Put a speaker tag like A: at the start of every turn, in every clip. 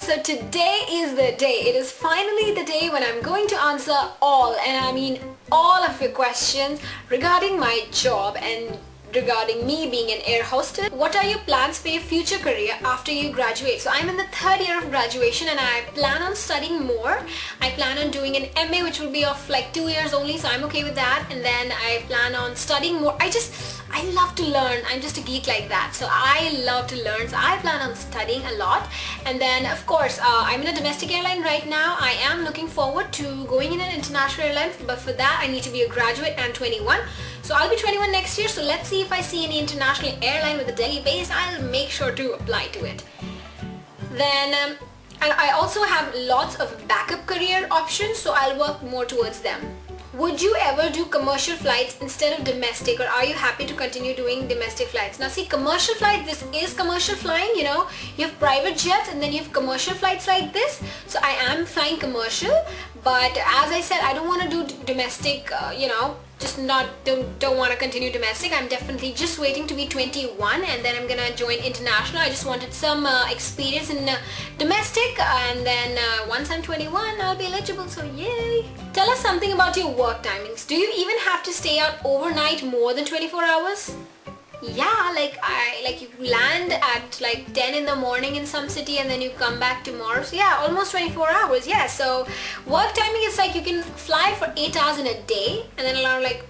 A: So today is the day. It is finally the day when I'm going to answer all, and I mean all of your questions regarding my job and regarding me being an air hostess. What are your plans for your future career after you graduate? So I'm in the 3rd year of graduation and I plan on studying more. I plan on doing an MA, which will be of like 2 years only, so I'm okay with that. And then I plan on studying more. I love to learn. I'm just a geek like that, so I love to learn. So I plan on studying a lot. And then of course I'm in a domestic airline right now. I am looking forward to going in an international airline, but for that I need to be a graduate and 21. So I'll be 21 next year, so let's see if I see any international airline with a Delhi base. I'll make sure to apply to it. Then and I also have lots of backup career options, so I'll work more towards them. Would you ever do commercial flights instead of domestic, or are you happy to continue doing domestic flights? Now see, commercial flight, this is commercial flying, you know. You have private jets and then you have commercial flights like this. So I am flying commercial, but as I said, I don't want to do domestic, you know, just don't want to continue domestic. I'm definitely just waiting to be 21 and then I'm gonna join international. I just wanted some experience in domestic, and then once I'm 21 I'll be eligible, so yay. Tell us something about your work timings. Do you even have to stay out overnight more than 24 hours? Yeah, like you land at like 10 in the morning in some city and then you come back tomorrow, so yeah, almost 24 hours. Yeah, so work timing is like you can fly for 8 hours in a day and then around like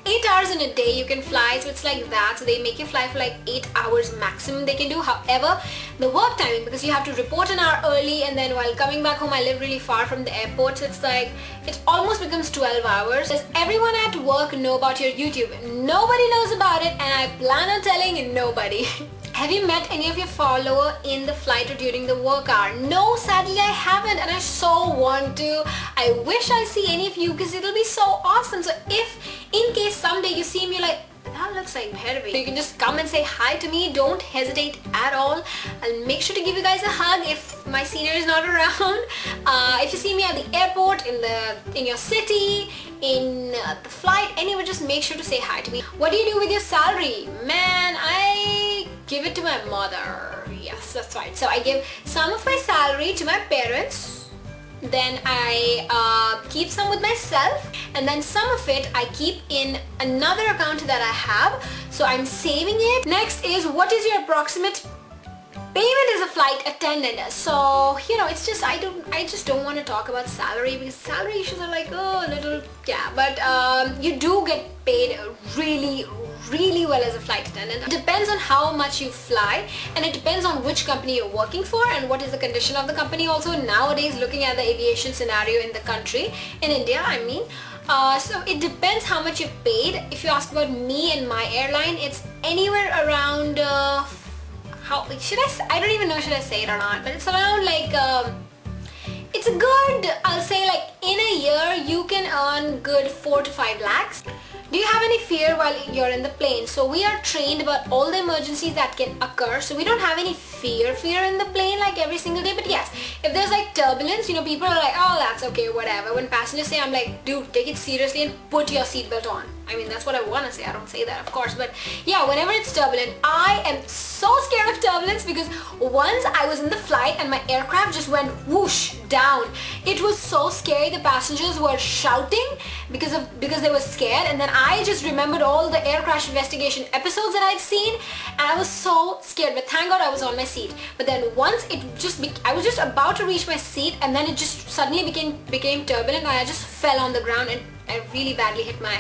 A: 8 hours in a day you can fly, so it's like that. So they make you fly for like 8 hours maximum they can do. However, the work timing, because you have to report an hour early, and then while coming back home I live really far from the airport, so it's like it almost becomes 12 hours. Does everyone at work know about your YouTube? Nobody knows about it, and I plan on telling nobody. Have you met any of your follower in the flight or during the work hour? No, sadly I haven't, and I so want to. I wish I see any of you because it'll be so awesome. So if in case someday you see me like, that looks like Bhairavi, you can just come and say hi to me. Don't hesitate at all. I'll make sure to give you guys a hug if my senior is not around. If you see me at the airport, in your city, in the flight, anywhere, just make sure to say hi to me. What do you do with your salary? Man, I give it to my mother. Yes, that's right. So I give some of my salary to my parents. Then I keep some with myself, and then some of it I keep in another account that I have, so I'm saving it. Next is, what is your approximate payment as a flight attendant? So you know, it's just I just don't want to talk about salary because salary issues are like, oh, a little, yeah, but you do get paid really well as a flight attendant. It depends on how much you fly, and it depends on which company you're working for and what is the condition of the company also. Nowadays, looking at the aviation scenario in the country, in India I mean, so it depends how much you're paid. If you ask about me and my airline, it's anywhere around I don't even know should I say it or not, but it's around like it's a good, I'll say like in a year you can earn good 4 to 5 lakhs. Do you have any fear while you're in the plane? So we are trained about all the emergencies that can occur, so we don't have any fear in the plane like every single day. But yes, if there's like turbulence, you know, people are like, oh, that's okay, whatever. When passengers say, I'm like, dude, take it seriously and put your seatbelt on. I mean, that's what I want to say. I don't say that, of course, but yeah, whenever it's turbulent, I am so scared of turbulence because once I was in the flight and my aircraft just went whoosh down. It was so scary. The passengers were shouting because they were scared, and then I just remembered all the air crash investigation episodes that I'd seen, and I was so scared. But thank God I was on my seat. But then once I was just about to reach my seat, and then it just suddenly became turbulent, and I just fell on the ground and I really badly hit my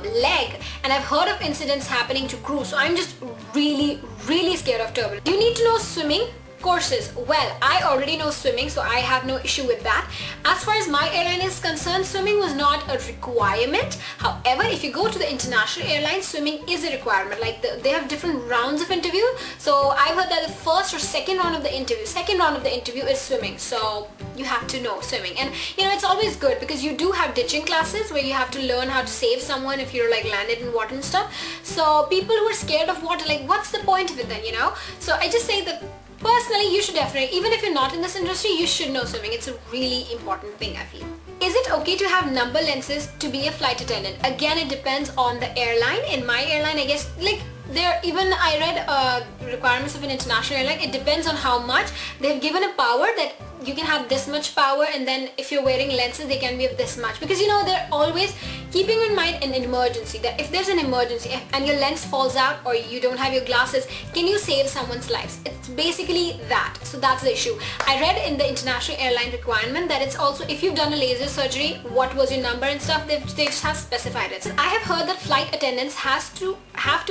A: leg. And I've heard of incidents happening to crew, so I'm just really scared of turbulence. Do you need to know swimming courses? Well, I already know swimming, so I have no issue with that. As far as my airline is concerned, swimming was not a requirement. However, if you go to the international airline, swimming is a requirement. Like they have different rounds of interview. So I've heard that the first or second round of the interview is swimming. So you have to know swimming, and you know, it's always good because you do have ditching classes where you have to learn how to save someone if you're like landed in water and stuff. So people who are scared of water, like, what's the point of it then, you know? So I just say that personally, you should definitely, even if you're not in this industry, you should know swimming. It's a really important thing, I feel. Is it okay to have number lenses to be a flight attendant? Again, it depends on the airline. In my airline, I guess, like, even I read requirements of an international airline. It depends on how much. They've given a power that you can have this much power, and then if you're wearing lenses they can be of this much, because you know they're always keeping in mind an emergency, that if there's an emergency and your lens falls out or you don't have your glasses, can you save someone's lives? It's basically that. So that's the issue. I read in the international airline requirement that it's also if you've done a laser surgery, what was your number and stuff, they just have specified it. So I have heard that flight attendants have to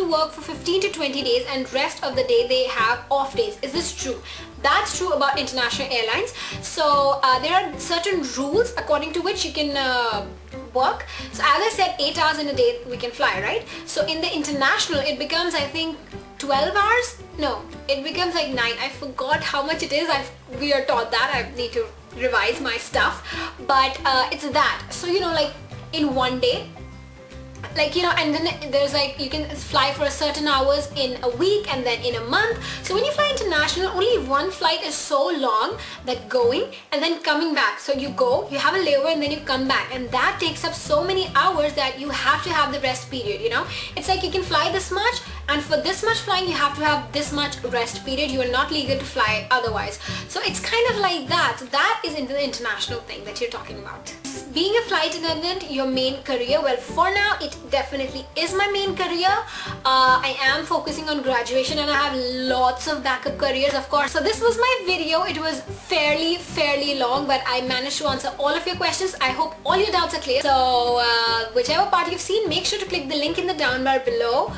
A: work for 15 to 20 days and rest of the day they have off days. Is this true? That's true about international airlines. So there are certain rules according to which you can work. So as I said, 8 hours in a day we can fly, right? So in the international it becomes, I think, 12 hours? No, it becomes like 9. I forgot how much it is. We are taught that. I need to revise my stuff. But it's that. So you know, like in one day, like, you know, and then there's like you can fly for a certain hours in a week and then in a month. So when you fly international, only one flight is so long, that going and then coming back. So you go, you have a layover, and then you come back, and that takes up so many hours that you have to have the rest period, you know. It's like you can fly this much, and for this much flying you have to have this much rest period. You are not legal to fly otherwise. So it's kind of like that. So that is in the international thing that you're talking about. Being a flight attendant, your main career? Well, for now it definitely is my main career. I am focusing on graduation and I have lots of backup careers, of course. So this was my video. It was fairly long, but I managed to answer all of your questions. I hope all your doubts are clear. So whichever part you've seen, make sure to click the link in the down bar below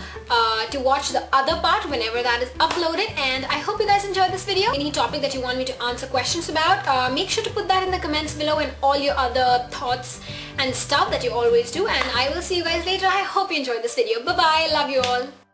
A: to watch the other part whenever that is uploaded. And I hope you guys enjoyed this video. Any topic that you want me to answer questions about, make sure to put that in the comments below, and all your other thoughts and stuff that you always do. And I will see you guys later. I hope you enjoyed this video. Bye bye. Love you all.